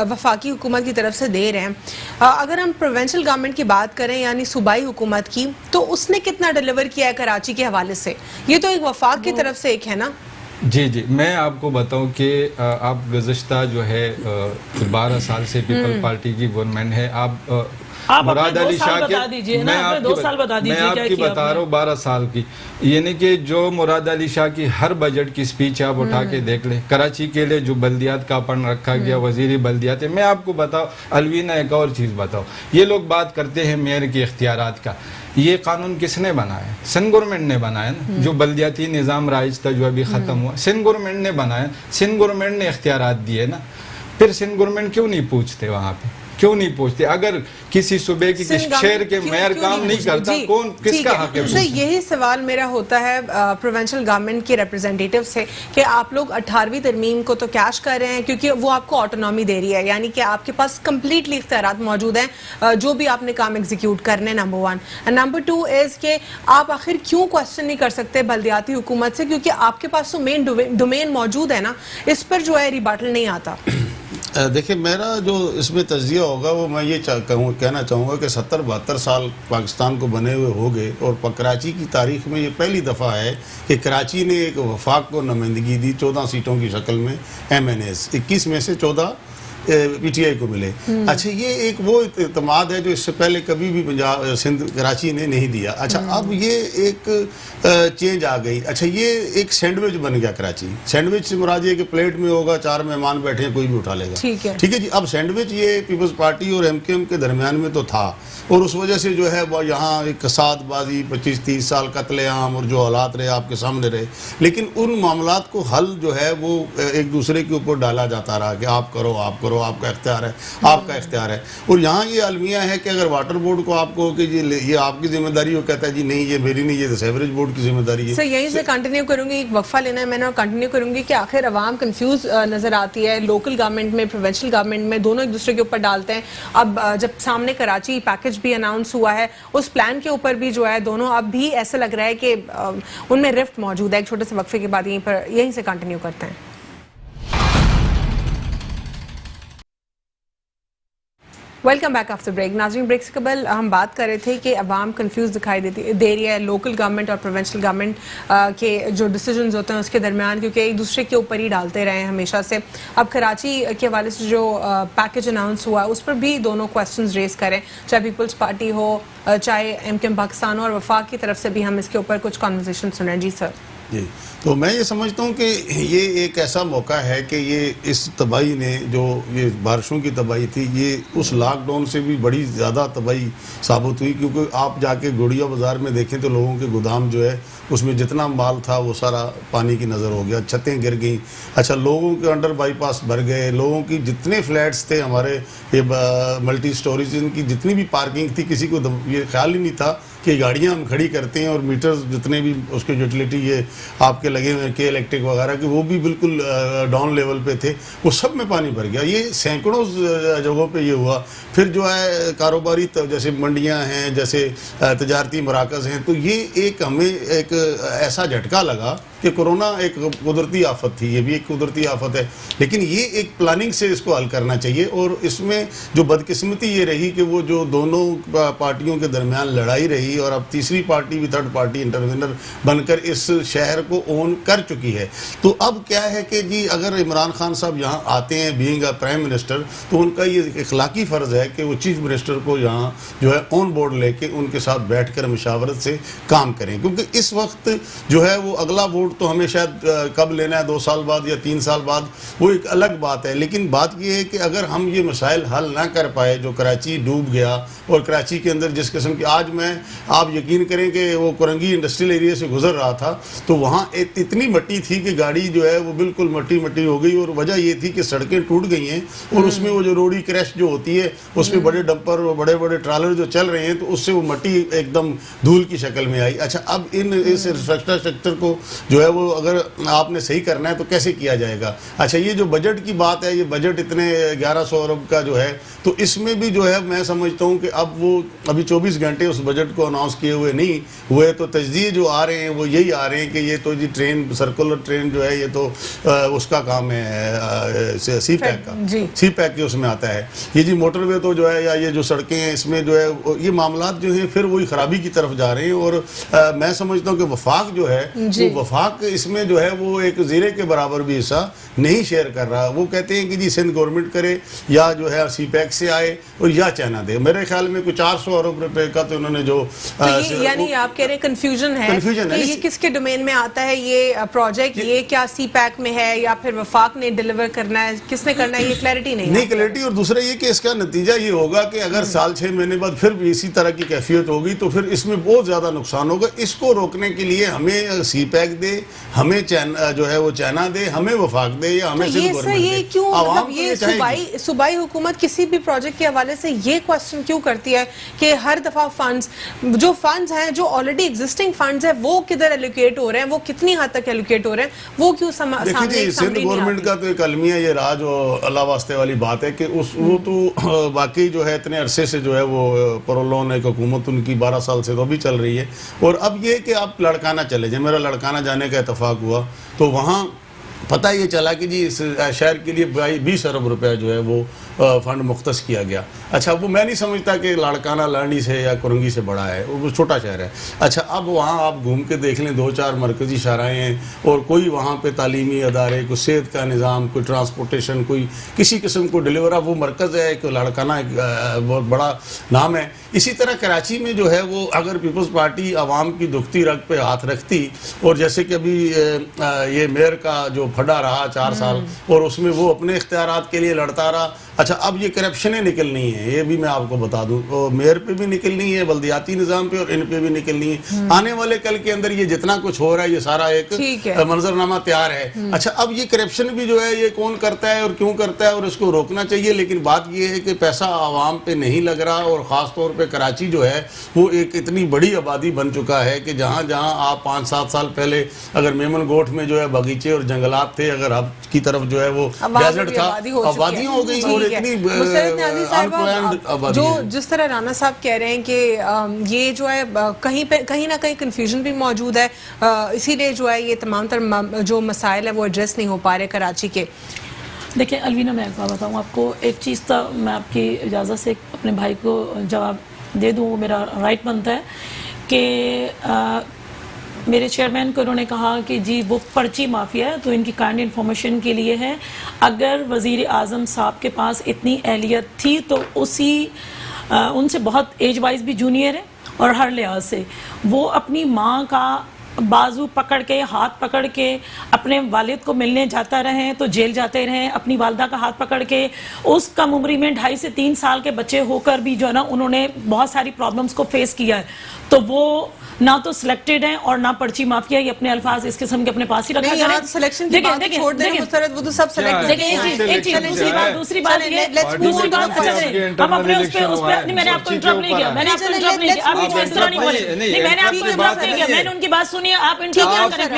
वफाकी हुकूमत की तरफ से दे रहे हैं, अगर हम प्रोविंशियल गवर्नमेंट की बात करें यानी सूबाई हुकूमत की, तो उसने कितना डिलीवर किया है कराची के हवाले से? ये तो एक वफाक की तरफ से एक है ना। जी, मैं आपको बताऊं कि आप गुज़श्ता जो है 12 साल से पीपल पार्टी की गवर्नमेंट है। आप मुराद अली शाह के, मैं आपकी बता रहा हूँ 12 साल की, यानी कि जो मुराद अली शाह की हर बजट की स्पीच आप उठा के देख ले। कराची के लिए जो बल्दियात का अपन रखा गया, वजीरी बल्दियात है। मैं आपको बताऊँ अलवीना, एक और चीज़ बताओ, ये लोग बात करते हैं मेयर के इख्तियारात का। ये कानून किसने बनाया? सिंध गवर्नमेंट ने बनाया ना। जो बल्दियाती निज़ाम राइज था जो अभी ख़त्म हुआ, सिंध गवर्नमेंट ने बनाया, सिंध गवर्नमेंट ने इख्तियारात दिए ना। फिर सिंध गवर्नमेंट क्यों नहीं पूछते वहाँ पे? क्यों नहीं पूछते? अगर किसी सूबे की शहर के मेयर काम नहीं करता, कौन किसका हक है? सर, यही सवाल मेरा होता है प्रोविंशियल गवर्नमेंट के रिप्रेजेंटेटिव से कि आप लोग 18वीं तरमीम को तो कैश कर रहे हैं क्योंकि वो आपको ऑटोनॉमी दे रही है, यानी कि आपके पास कंप्लीटली इख्तियारात मौजूद हैं जो भी आपने काम एग्जीक्यूट करने, नंबर 1। एंड नंबर 2 इज कि आप आखिर क्यों क्वेश्चन नहीं कर सकते बल्दियाती हुकूमत से? क्योंकि आपके पास तो मेन डोमेन मौजूद है ना, इस पर जो है रिबाटल नहीं आता। देखिए, मेरा जो इसमें तज्जिया होगा वो मैं ये कहना चाहूँगा कि 70-72 साल पाकिस्तान को बने हुए हो गए और कराची की तारीख में ये पहली दफ़ा है कि कराची ने एक वफाक को नुमाइंदगी दी 14 सीटों की शक्ल में। MNAs 21 में से 14 PTI को मिले। अच्छा, ये एक वो इत्मीनान है जो इससे पहले कभी भी पंजाब सिंध कराची ने नहीं दिया। अच्छा, अब ये एक चेंज आ गई। अच्छा, ये एक सैंडविच बन गया कराची। सैंडविच से मुराद ये कि प्लेट में होगा, 4 मेहमान बैठे हैं, कोई भी उठा लेगा। ठीक है जी। अब सैंडविच ये पीपल्स पार्टी और MQM के दरमियान में तो था और उस वजह से जो है वो यहाँ एक कसादबाजी 25-30 साल कत्लेआम और जो हालात रहे आपके सामने रहे, लेकिन उन मामलात को हल जो है वो एक दूसरे के ऊपर डाला जाता रहा कि आप करो, आपका इख्तियार है, आपका इख्तियार है। और यहाँ ये अलमिया है कि अगर वाटर बोर्ड को आपको कि ये आपकी जिम्मेदारी हो, कहता है जी नहीं ये मेरी नहीं, ये तो सेवरेज बोर्ड की जिम्मेदारी है। सर, यहीं से कंटिन्यू करूंगी, एक वक्फा लेना है मैंने, कंटिन्यू करूंगी कि आखिर अवाम कंफ्यूज नजर आती है। लोकल गवर्नमेंट में, प्रोविंशियल गवर्नमेंट में, दोनों एक दूसरे के ऊपर डालते हैं। अब जब सामने कराची पैकेज भी अनाउंस हुआ है, उस प्लान के ऊपर भी जो है दोनों अब भी ऐसा लग रहा है कि उनमें रिफ्ट मौजूद है। एक छोटे से वक्फे के बाद यहीं से कंटिन्यू करते हैं। Welcome back after break. नाज़रीन, ब्रेक से कबल हम बात कर रहे थे कि अवाम कंफ्यूज दिखाई दे रही है लोकल गवर्नमेंट और प्रोविंशियल गवर्नमेंट के जो डिसीजंस होते हैं उसके दरमियान, क्योंकि एक दूसरे के ऊपर ही डालते रहे हैं हमेशा से। अब कराची के हवाले से जो पैकेज अनाउंस हुआ उस पर भी दोनों क्वेश्चंस रेज करें, चाहे पीपल्स पार्टी हो, चाहे MQM पाकिस्तान हो, और वफाक की तरफ से भी हम इसके ऊपर कुछ कॉन्वर्सेशन सुने। जी सर। जी, तो मैं ये समझता हूँ कि ये एक ऐसा मौका है कि ये इस तबाही ने, जो ये बारिशों की तबाही थी, ये उस लॉकडाउन से भी बड़ी ज़्यादा तबाही साबित हुई। क्योंकि आप जाके गुड़िया बाज़ार में देखें तो लोगों के गोदाम जो है उसमें जितना माल था वो सारा पानी की नज़र हो गया, छतें गिर गई। अच्छा, लोगों के अंडर बाईपास भर गए, लोगों की जितने फ्लैट्स थे हमारे ये मल्टी स्टोरेज, इनकी जितनी भी पार्किंग थी, किसी को ये ख्याल ही नहीं था कि गाड़ियाँ हम खड़ी करते हैं और मीटर्स जितने भी उसके यूटिलिटी ये आपके लगे हुए के इलेक्ट्रिक वगैरह के, वो भी बिल्कुल डाउन लेवल पे थे, वो सब में पानी भर गया। ये सैकड़ों जगहों पे ये हुआ। फिर जो है कारोबारी जैसे मंडियां हैं, जैसे तजारती मराकज़ हैं, तो ये एक हमें एक ऐसा झटका लगा कि कोरोना एक कुदरती आफत थी, ये भी एक कुदरती आफत है, लेकिन ये एक प्लानिंग से इसको हल करना चाहिए। और इसमें जो बदकिस्मती ये रही कि वो जो दोनों पार्टियों के दरमियान लड़ाई रही और अब तीसरी पार्टी भी थर्ड पार्टी इंटरवेनर बनकर इस शहर को ओन कर चुकी है। तो अब क्या है कि जी अगर इमरान खान साहब यहाँ आते हैं बीइंग अ प्राइम मिनिस्टर, तो उनका ये इखलाकी फ़र्ज़ है कि वो चीफ मिनिस्टर को यहाँ जो है ऑन बोर्ड लेके उनके साथ बैठकर मशावरत से काम करें, क्योंकि इस वक्त जो है वो अगला वोट तो हमें शायद कब लेना है, 2 साल बाद या 3 साल बाद, वो एक अलग बात है। लेकिन बात ये है कि अगर हम ये मसाइल हल ना कर पाए, जो कराची डूब गया और कराची के अंदर जिस किस्म की आज मैं आप यकीन करें कि वो कुरंगी इंडस्ट्रियल एरिया से गुजर रहा था तो वहाँ इतनी मट्टी थी कि गाड़ी जो है वो बिल्कुल मट्टी मट्टी हो गई। और वजह ये थी कि सड़कें टूट गई हैं और उसमें वो जो रोडी क्रैश जो होती है उसमें बड़े डंपर और बड़े बड़े ट्रालर जो चल रहे हैं तो उससे वो मट्टी एकदम धूल की शक्ल में आई। अच्छा, अब इस इंफ्रास्ट्रक्चर को जो है वो अगर आपने सही करना है तो कैसे किया जाएगा। अच्छा, ये जो बजट की बात है, ये बजट इतने 1100 अरब का जो है, तो इसमें भी जो है मैं समझता हूँ कि अब वो अभी 24 घंटे उस बजट को अनाउंस किए हुए नहीं हुए, तो तजदीद जो आ रहे हैं वो यही आ रहे हैं कि ये तो जी ट्रेन, सर्कुलर ट्रेन जो है ये तो उसका काम है सी पैक का, सी पैक के उसमें आता है। ये जी मोटरवे तो जो है या ये जो सड़कें हैं इसमें जो है ये मामलात जो हैं फिर वही खराबी की तरफ जा रहे हैं। और मैं समझता हूँ कि वफाक जो है वो वफाक इसमें जो है वो एक ज़ीरे के बराबर भी हिस्सा नहीं शेयर कर रहा। वो कहते हैं कि जी सिंध गवर्नमेंट करे या जो है सी पैक से आए और या चाइना दे। मेरे ख्याल में कुछ 400 अरब रुपए का तो उन्होंने जो यानी आप कह रहे हैं कंफ्यूजन है कि ये किसके डोमेन में आता है ये प्रोजेक्ट, ये क्या सी पैक में है या फिर वफाक ने डिलीवर करना है, किसने करना है, ये क्लैरिटी नहीं क्लैरिटी। और दूसरा ये कि इसका नतीजा ये होगा कि अगर साल 6 महीने बाद फिर भी इसी तरह की कैफियत होगी तो फिर इसमें बहुत ज़्यादा नुकसान होगा। इसको रोकने के लिए हमें सी पैक दे, हमें चाइना जो है वो चाइना दे, हमें वफाक दे या हमें ये क्यों, मतलब ये सूबाई हुकूमत किसी भी प्रोजेक्ट के हवाले से ये क्वेश्चन क्यों करती है कि हर दफा फंड्स जो हैं जो ऑलरेडी एग्जिस्टिंग फंड्स है वो किधर एलोकेट हो रहे हैं, वो कितनी हद तक एलोकेट हो रहे हैं, वो क्यों सामने सिंध गवर्नमेंट का तो एक अलमिया ये रहा जो अल्लाह वास्ते वाली बात है कि वो तो बाकी जो है इतने अरसे से जो है वो परलोन एक हुकूमत उनकी 12 साल से तो भी चल रही है। और अब ये कि आप लड़काना चले जाए, मेरा लड़काना जाने का इतफाक हुआ तो वहाँ पता ये चला कि जी इस शहर के लिए 20 अरब रुपया जो है वो फंड मुख्तस किया गया। अच्छा, वो मैं नहीं समझता कि लाड़काना लांडी से या कुरंगी से बड़ा है, वो छोटा शहर है। अच्छा, अब वहाँ आप घूम के देख लें 2-4 मरकज़ी शाहराएँ हैं और कोई वहाँ पे तालीमी अदारे, कोई सेहत का निज़ाम, कोई ट्रांसपोर्टेशन, कोई किसी किस्म को डिलीवर, अब वो मरकज़ है एक लाड़काना, एक बहुत बड़ा नाम है। इसी तरह कराची में जो है वो अगर पीपल्स पार्टी आवाम की दुखती रग पे हाथ रखती और जैसे कि अभी ये मेयर का जो फड़ा रहा 4 साल और उसमें वो अपने इख्तियारात के लिए लड़ता रहा। अच्छा, अब ये करप्शनें निकलनी है, ये भी मैं आपको बता दूं, तो मेयर पे भी निकलनी है, बल्दियाती निज़ाम पे और इन पे भी निकलनी है। आने वाले कल के अंदर ये जितना कुछ हो रहा है ये सारा एक मंजरनामा तैयार है। अच्छा, अब ये करप्शन भी जो है ये कौन करता है और क्यों करता है और इसको रोकना चाहिए। लेकिन बात ये है कि पैसा आवाम पे नहीं लग रहा और ख़ास तौर पे कराची जो है वो एक इतनी बड़ी आबादी बन चुका है कि जहाँ जहाँ आप 5-7 साल पहले अगर मेमन गोठ में जो है बगीचे और जंगलात थे, अगर आपकी तरफ जो है वो डेजर्ट था, आबादियाँ हो गई और जो जिस तरह राना साहब कह रहे हैं कि ये जो है कहीं ना कहीं कंफ्यूजन भी मौजूद है, इसीलिए जो है ये तमाम तर जो मसाइल है वो एड्रेस नहीं हो पा रहे कराची के। देखिए अलवीना, मैं एक बात बताऊँ आपको, एक चीज़ तो मैं आपकी इजाज़त से अपने भाई को जवाब दे दूँ, मेरा राइट बनता है कि मेरे चेयरमैन को उन्होंने कहा कि जी वो पर्ची माफिया है, तो इनकी काइंड इन्फॉर्मेशन के लिए है, अगर वज़ीर आज़म साहब के पास इतनी अहलियत थी तो उनसे बहुत एज वाइज भी जूनियर है और हर लिहाज से वो अपनी माँ का बाजू पकड़ के, हाथ पकड़ के अपने वालिद को मिलने जाता रहे तो जेल जाते रहे, अपनी वालदा का हाथ पकड़ के उस कम उम्री में 2.5 से 3 साल के बच्चे होकर भी जो है ना उन्होंने बहुत सारी प्रॉब्लम्स को फेस किया है। तो वो ना तो सिलेक्टेड है और ना पर्ची माफिया, ये अपने अल्फाज इस किस्म के अपने पास ही रखा करें। सिलेक्शन की बात छोड़ दें मुस्तरद, वो तो सब सेलेक्ट देखिए एक चीज दूसरी बात ये हम अपने उस पे मैंने आपको इंटरप्ट नहीं किया, मैंने आपको इंटरप्ट नहीं किया, आप इस तरह नहीं बोले, नहीं मैंने आपको इंटरप्ट नहीं किया, मैंने उनकी बात सुनी है, आप इंटरप्ट करें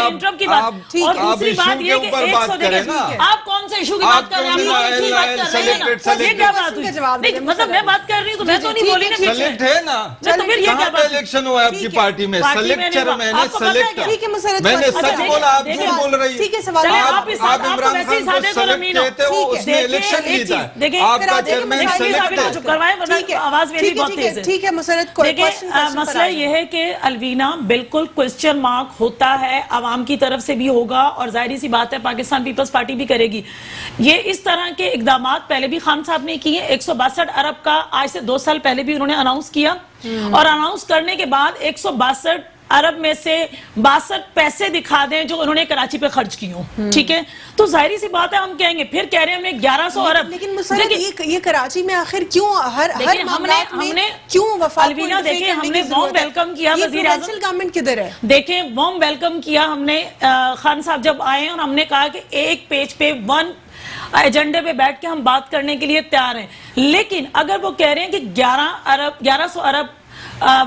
इंटरप्ट की बात। और दूसरी बात ये कि 100 देखिए आप कौन से इशू की बात कर रहे हैं, ये क्या बात हुई, मतलब मैं बात कर रही हूँ तो मैं तो नहीं बोली ना, सेलेक्ट है ना, तो फिर ये क्या बात सिलेक्शन हुआ है आपकी पार्टी में, सेलेक्टर मैंने सेलेक्ट, ठीक है मुसरत, मैंने अच्छा, सच देखिए, बोला, आप देखिए, झूठ बोल रही ठीक है, सवाल चलिए, आप- आप आप इमरान खान को सेलेक्ट कहते हो, उसने इलेक्शन जीता है, देखिए, आपका चेयरमैन सेलेक्ट है। चुप करवाएं, वरना ठीक है, आवाज मेरी ठीक है, बहुत ठीक है, तेज है। ठीक है मुसरत, देखिए, question पर मसला आ ये है कि अलवीना बिल्कुल क्वेश्चन मार्क होता है, आवाम की तरफ से भी होगा और जाहिर सी बात है पाकिस्तान पीपल्स पार्टी भी करेगी। ये इस तरह के इकदामात पहले भी खान साहब ने किए, 162 अरब का आज से 2 साल पहले भी उन्होंने अनाउंस किया और अनाउंस करने के बाद 162 अरब में से 62 पैसे दिखा दें जो उन्होंने कराची पे खर्च किए हों, ठीक है, तो जाहिर सी बात है हम कहेंगे, फिर कह रहे हैं हमने 1100 अरब। लेकिन मुसरत ये कराची में आखिर क्यों हर मामलात में क्यों वफाक को अलवीना इंटरफेयर देखिए, करने की हमने जरूरत वार्म है? वेलकम किया ये वज़ीर आज़म, प्रोविंशियल गवर्नमेंट किधर है? देखें वार्म वेलकम किया हमने खान साहब जब आए और हमने कहा कि एक पेज पे वन एजेंडे पे बैठ के हम बात करने के लिए तैयार हैं, लेकिन अगर वो कह रहे हैं कि 1100 अरब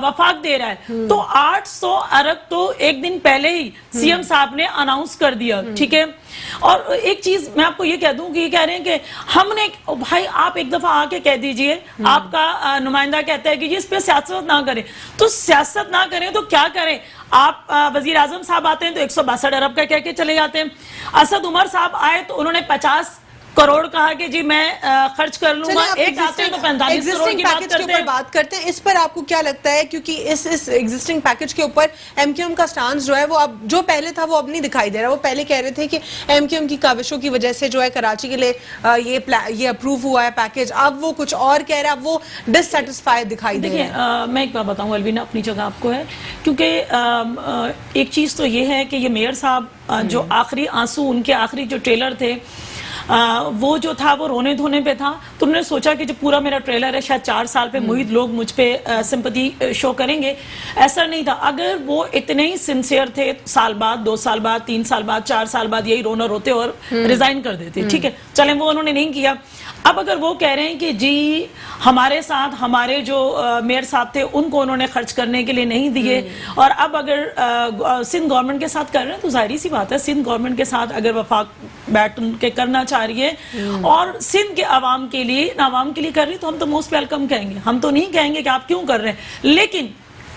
वफाक दे रहा है तो 800 अरब तो एक दिन पहले ही सीएम साहब ने अनाउंस कर दिया, ठीक है। और एक चीज मैं आपको ये कह दूं कि ये कह रहे हैं कि हमने, भाई आप एक दफा आके कह दीजिए, आपका नुमाइंदा कहता है कि जी इस पे सियासत ना करें, तो सियासत ना करें तो क्या करें? आप वजीर आजम साहब आते हैं तो 162 अरब का कह के चले जाते हैं, असद उमर साहब आए तो उन्होंने 50 करोड़ कहा कि जी मैं खर्च कर लूंगा, एक आते हैं तो 45 करोड़ की बात करते हैं। इस पर आपको क्या लगता है, क्योंकि इस एग्जिस्टिंग पैकेज के ऊपर एमक्यूएम का स्टांस जो है वो अब जो पहले था वो अब नहीं दिखाई दे रहा। वो पहले कह रहे थे कि एमक्यूएम की काविशों की वजह से जो है कराची के लिए ये अप्रूव हुआ है पैकेज, अब वो कुछ और कह रहा है, अब वो डिससेटिस्फाइड दिखाई दे रहा है। देखिए मैं एक बात बताऊं अलवीना, अपनी जगह आपको है, क्योंकि एक चीज तो ये है कि ये मेयर साहब जो आखिरी आंसू उनके आखिरी जो ट्रेलर थे वो जो था वो रोने धोने पे था, तो उन्होंने सोचा कि जो पूरा मेरा ट्रेलर है शायद 4 साल पे मुहित लोग मुझ पे सिंपैथी शो करेंगे। ऐसा नहीं था, अगर वो इतने ही सिंसियर थे, साल बाद 2 साल बाद 3 साल बाद 4 साल बाद यही रोना रोते और रिजाइन कर देते, ठीक है, चलें वो उन्होंने नहीं किया। अब अगर वो कह रहे हैं कि जी हमारे साथ हमारे जो मेयर साहब थे उनको उन्होंने खर्च करने के लिए नहीं दिए, और अब अगर सिंध गवर्नमेंट के साथ कर रहे हैं तो जाहिर सी बात है सिंध गवर्नमेंट के साथ अगर वफाक बैठ के करना चाह रही है और सिंध के आवाम के लिए कर रही है तो हम तो मोस्ट वेलकम कहेंगे। हम तो नहीं कहेंगे कि आप क्यों कर रहे हैं, लेकिन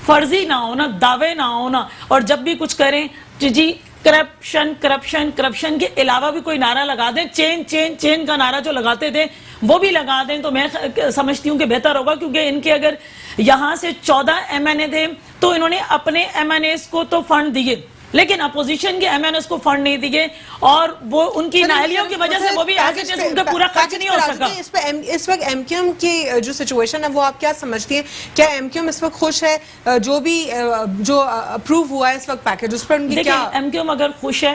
फर्जी ना होना, दावे ना होना, और जब भी कुछ करें जी करप्शन के अलावा भी कोई नारा लगा दें, चेन का नारा जो लगाते थे वो भी लगा दें, तो मैं समझती हूँ कि बेहतर होगा, क्योंकि इनके अगर यहाँ से 14 MNA थे तो इन्होंने अपने MNAs को तो फंड दिए, लेकिन अपोजिशन के MNAs को फंड नहीं दिए, और वो उनकी नाअहलियों की वजह से वो भी आगे चल उनका पूरा खर्च नहीं हो सका। इस वक्त एमक्यूएम की जो सिचुएशन है वो आप क्या समझती हैं? क्या एमक्यूएम इस वक्त खुश है जो भी जो अप्रूव हुआ है इस वक्त पैकेज, उस पर उनकी क्या? एमक्यूएम अगर खुश है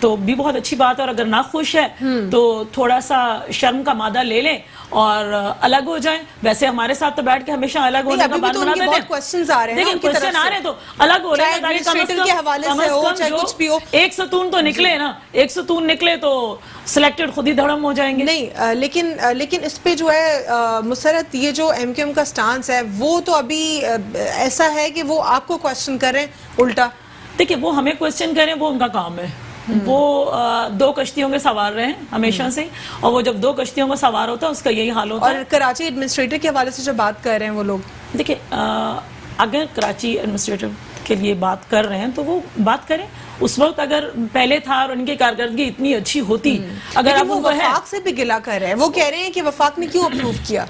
तो भी बहुत अच्छी बात है, और अगर ना खुश है तो थोड़ा सा शर्म का मादा ले लें और अलग हो जाएं। वैसे हमारे साथ तो बैठ के हमेशा अलग होने का बात बनाते थे, क्वेश्चंस आ रहे हैं, देखिए क्वेश्चन आ रहे हैं तो अलग हो रहे हैं, एडमिनिस्ट्रेटर के हवाले से हो चाहे कुछ भी हो, एक सतून तो निकले ना, एक सतून निकले तो सिलेक्टेड खुद ही धड़म हो जाएंगे। नहीं लेकिन इस पे जो है मुसरत, ये जो एमक्यूएम का स्टांस है वो तो अभी ऐसा है कि वो आपको क्वेश्चन कर रहे हैं उल्टा। देखिए वो हमें क्वेश्चन करें वो उनका काम है, वो 2 कश्तियों में सवार रहे हैं हमेशा से, और वो जब 2 कश्तियों में सवार होता है उसका यही हाल होता है। और कराची एडमिनिस्ट्रेटर के हवाले से जो बात कर रहे हैं वो लोग, देखिए अगर कराची एडमिनिस्ट्रेटर के लिए बात कर रहे हैं तो वो बात करें, उस वक्त अगर पहले था और उनकी कारकर्दगी इतनी अच्छी होती, अगर अब वो वफाक से भी गिला कर रहे हैं, वो कह रहे हैं कि वफाक ने क्यों अप्रूव किया,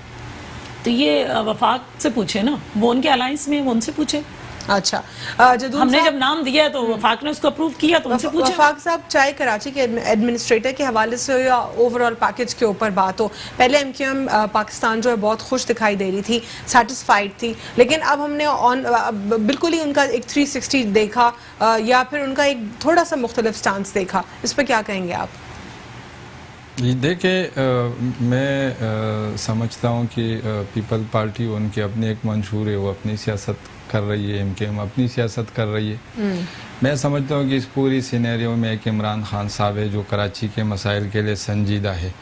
तो ये वफाक से पूछे ना, वो उनके अलायंस में, वो उनसे पूछे। अच्छा हमने जब नाम दिया तो वफाक ने उसको अप्रूव किया तो उनसे पूछे। वफाक साहब, चाहे कराची के एडमिनिस्ट्रेटर के हवाले से या ओवरऑल पैकेज के ऊपर बात हो, पहले एमक्यूएम पाकिस्तान जो है बहुत खुश दिखाई दे रही थी, सेटिस्फाइड थी, लेकिन अब हमने बिल्कुल ही उनका एक 360 देखा या फिर उनका एक थोड़ा सा मुख्तलिफ स्टांस देखा, इस पर क्या कहेंगे आप? देखिए मैं समझता हूँ कि पीपल पार्टी उनकी अपनी एक मंशूर है, वो अपनी सियासत कर रही है, एमक्यूएम अपनी सियासत कर रही है। मैं समझता हूँ कि इस पूरी सिनेरियो में एक इमरान खान साहब है जो कराची के मसाइल के लिए संजीदा है,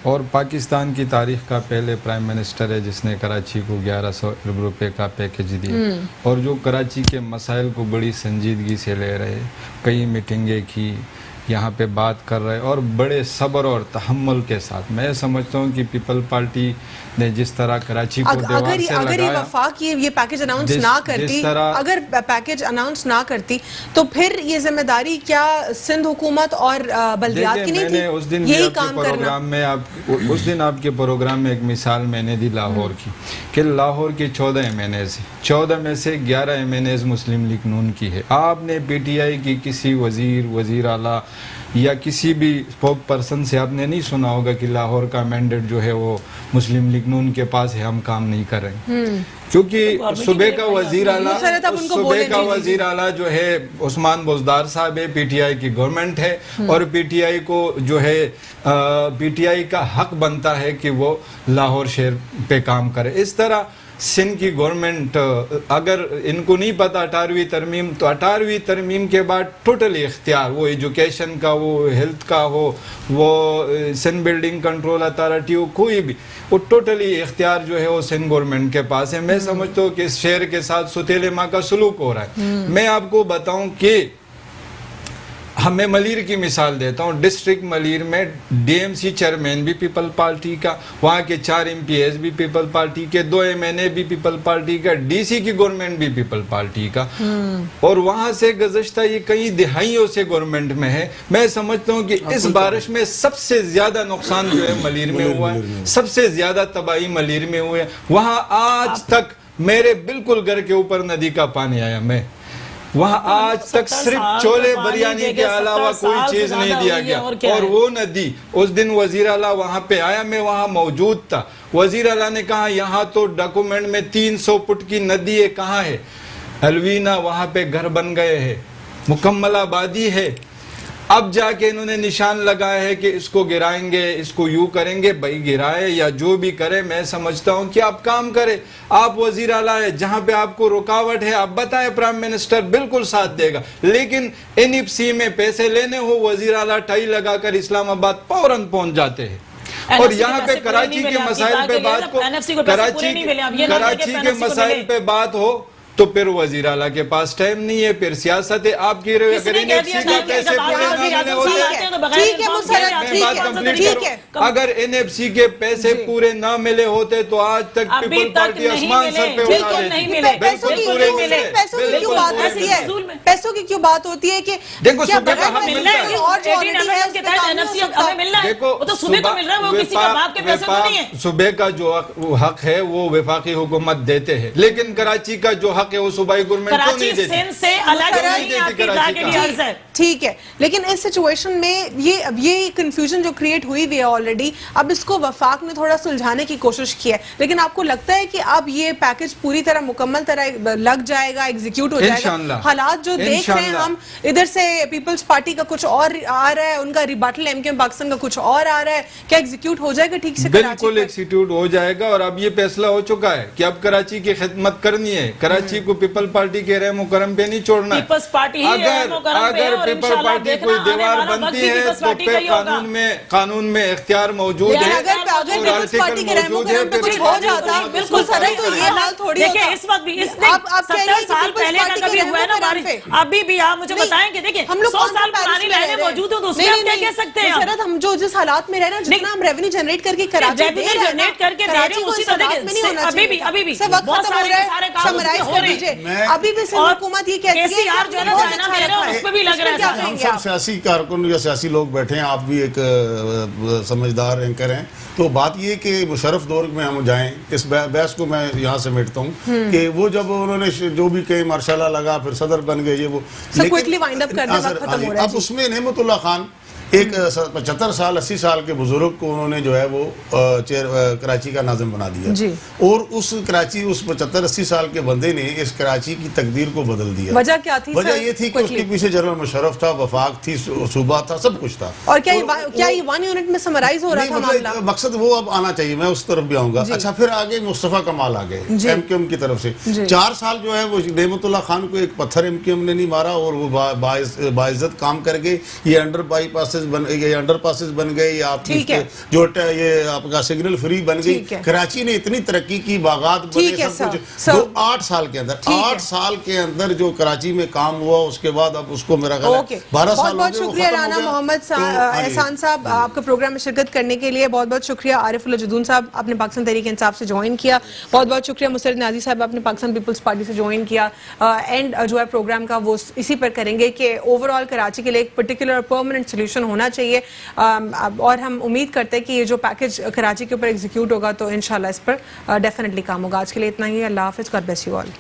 और पाकिस्तान की तारीख का पहले प्राइम मिनिस्टर है जिसने कराची को 1100 अरब रुपए का पैकेज दिया, और जो कराची के मसाइल को बड़ी संजीदगी से ले रहे, कई मीटिंगें की, यहाँ पे बात कर रहे हैं और बड़े सब्र और तहम्मुल के साथ। मैं समझता हूँ कि पीपल पार्टी ने जिस तरह कराची को दीवार से अगर ये लगाया, वफाक ये पैकेज अनाउंस ना करती, अगर पैकेज अनाउंस ना करती तो फिर ये जिम्मेदारी क्या सिंध हुकूमत और बल्दियात की नहीं थी? उस दिन यही काम प्रोग्राम में उस दिन आपके प्रोग्राम में एक मिसाल मैंने दी लाहौर की, कि लाहौर के 14 MNAs 14 में से 11 MNAs मुस्लिम लीग नून की है। आपने PTI की किसी वजीर आला या किसी भी स्पोक पर्सन से आपने नहीं सुना होगा कि लाहौर का मैंडेट जो है वो मुस्लिम लीग नून के पास है, हम काम नहीं कर रहे। क्योंकि सूबे का वजीर आला जो है उस्मान बुज़दार साहब है, PTI की गवर्नमेंट है और PTI को जो है PTI का हक बनता है कि वो लाहौर शहर पे काम करे। इस तरह सिंध की गवर्नमेंट, अगर इनको नहीं पता 18वीं तरमीम, तो 18वीं तरमीम के बाद टोटली इख्तियार, वो एजुकेशन का, वो हेल्थ का हो, वो सिंध बिल्डिंग कंट्रोल अथॉरिटी हो, कोई भी, वो टोटली इख्तियार जो है वो सिंध गवर्नमेंट के पास है। मैं समझता हूँ कि इस शहर के साथ सुतेले माँ का सलूक हो रहा है। मैं आपको बताऊं कि मैं मलीर की मिसाल देता हूँ। डिस्ट्रिक्ट मलीर में DMC चेयरमैन भी पीपल पार्टी का, वहाँ के 4 MPs भी पीपल पार्टी के, 2 MNA भी पीपल पार्टी का, DC की गवर्नमेंट भी पीपल पार्टी का, और वहाँ से गुज़श्ता ये कई दिहाइयों से गवर्नमेंट में है। मैं समझता हूँ कि इस बारिश में सबसे ज्यादा नुकसान जो है मलीर में हुआ है, सबसे ज्यादा तबाही मलीर में हुई है। वहाँ आज तक मेरे बिल्कुल घर के ऊपर नदी का पानी आया, मैं वहाँ आज तक सिर्फ छोले बिरयानी के अलावा कोई चीज नहीं दिया गया। और वो नदी, उस दिन वजीर आला वहाँ पे आया, मैं वहाँ मौजूद था। वजीर आला ने कहा यहाँ तो डॉक्यूमेंट में 300 फुट की नदी है, कहाँ है? अलवीना वहाँ पे घर बन गए हैं, मुकम्मल आबादी है। अब जाके इन्होंने निशान लगाया है कि इसको गिराएंगे, इसको यूं करेंगे। भाई गिराए या जो भी करे, मैं समझता हूं कि आप काम करें। आप वजीर आला है, जहां पे आपको रुकावट है आप बताएं, प्राइम मिनिस्टर बिल्कुल साथ देगा। लेकिन NFC में पैसे लेने हो, वजीर आला टाई लगाकर इस्लामाबाद फौरन पहुंच जाते हैं। और यहाँ पे कराची के मसाइल पे बात को, कराची के मसाइल पे बात हो तो फिर वजीर आला के पास टाइम नहीं है, फिर सियासत है आपकी। अगर NFC के पैसे पूरे ना मिले होते, अगर NFC के पैसे पूरे ना मिले होते तो आज तक पीपल पार्टी आसमान सर पे उठा देती। पैसों की क्यों बात होती है? पैसों की क्यों बात होती है? कि देखो सुबह का हक मिलता है, देखो सुबह का जो हक है वो वफाकी हुकूमत देते हैं, लेकिन कराची का जो हक है वो सूबाई गवर्नमेंट को नहीं देती। से अलग नहीं देती। ठीक है, लेकिन इस सिचुएशन में ये कंफ्यूजन जो क्रिएट हुई हुई है ऑलरेडी, अब इसको वफाक ने थोड़ा सुलझाने की कोशिश की है। लेकिन आपको लगता है कि अब ये पैकेज पूरी तरह मुकम्मल तरह लग जाएगा, एग्जीक्यूट हो जाएगा? हालात जो देख रहे हैं हम, इधर से पीपल्स पार्टी का कुछ और आ रहा है, उनका रिबटल MKM पाकिस्तान का कुछ और आ रहा है, क्या एग्जीक्यूट हो जाएगा ठीक से? बिल्कुल एग्जीक्यूट हो जाएगा। और अब ये फैसला हो चुका है कि अब कराची की खिदमत करनी है, कराची को पीपल पार्टी के रहमो करम पे नहीं छोड़ना। पीपल्स पार्टी ही अगर पीपल पार्टी कोई दीवार बनती है तो फिर कानून में इख्तियार मौजूद है। अगर पीपल्स पार्टी के रहमो करम पे कुछ हो जाता, बिल्कुल सर, तो ये हाल थोड़ी होता। देखिए इस वक्त भी, इस 70 साल पहले का कभी हुआ है ना बारिश, अभी भी आप मुझे बताएं कि देखिए हम लोग 100 साल पुरानी लाइनें मौजूद हो तो उसमें हम क्या कह सकते हैं? सर, हम जो जिस हालात में रह रहे हैं, जितना हम रेवेन्यू जनरेट करके कराची जनरेट करके दे रहे हैं, उसी तरह अभी भी बहुत सारे काम हो रहे हैं। अभी भी सिंध हुकूमत ये कहती है यार जो है ना चाइना दे रहे हैं, उस पे भी लग रहा है। हम सब सियासी कारकुन या सियासी लोग बैठे हैं, आप भी एक समझदार एंकर हैं, तो बात ये कि मुशर्रफ दौर में हम जाएं, इस बहस को मैं यहाँ से मेटता हूँ कि वो जब उन्होंने जो भी कहीं मार्शाला लगा, फिर सदर बन गए, ये वो अब उसमें नेमतुल्लाह खान एक 75 साल 80 साल के बुजुर्ग को उन्होंने जो है वो कराची का नाज़िम बना दिया, और उस कराची, उस 75-80 साल के बंदे ने इस कराची की तकदीर को बदल दिया। वजह क्या थी? वजह ये थी कि उसके पीछे जनरल मुशर्रफ था, वफाक थी, सूबा था, सब कुछ था। और क्या ये 1 यूनिट में समराइज हो रहा था मामला? मकसद वो अब आना चाहिए, मैं उस तरफ भी आऊंगा। अच्छा, फिर आगे मुस्तफा कमाल आ गए MKM की तरफ से। 4 साल जो है वो नेमतुल्लाह खान को एक पत्थर MKM ने नहीं मारा, और वो बाइज्जत काम करके ये अंडर बाईपास पासेस बन गए, अंडर पासेस बन गए, या आपकी ठीक है। जो ये आपका सिग्नल फ्री बन गई। ठीक है। कराची ने इतनी तरक्की की, बागात बने, ठीक है, सब कुछ सर। 8 साल के अंदर, ठीक है। 8 साल के अंदर जो कराची में काम हुआ, उसके बाद अब उसको मेरा ख्याल ओके, है 12 साल बहुत हो गए, वो शुक्रिया खत्म हो राना गया। मोहम्मद तो, हाँ जी। एहसान साहब, आपके प्रोग्राम में शिरकत करने के लिए बहुत बहुत शुक्रिया। आरिफुल्लाह जदून साहब, आपने पाकिस्तान तहरीक इंसाफ से ज्वाइन किया, बहुत बहुत शुक्रिया। मुसर्रद नाजी साहब, आपने पाकिस्तान पीपल्स पार्टी से ज्वाइन किया। एंड जो है प्रोग्राम का वो इसी पर करेंगे कि ओवरऑल कराची के लिए एक पर्टिकुलर परमानेंट सोल्यूशन होना चाहिए, और हम उम्मीद करते हैं कि ये जो पैकेज कराची के ऊपर एग्जीक्यूट होगा तो इंशाल्लाह इस पर डेफिनेटली काम होगा। आज के लिए इतना ही, अल्लाह हाफिज़, गॉड ब्लेस यू ऑल।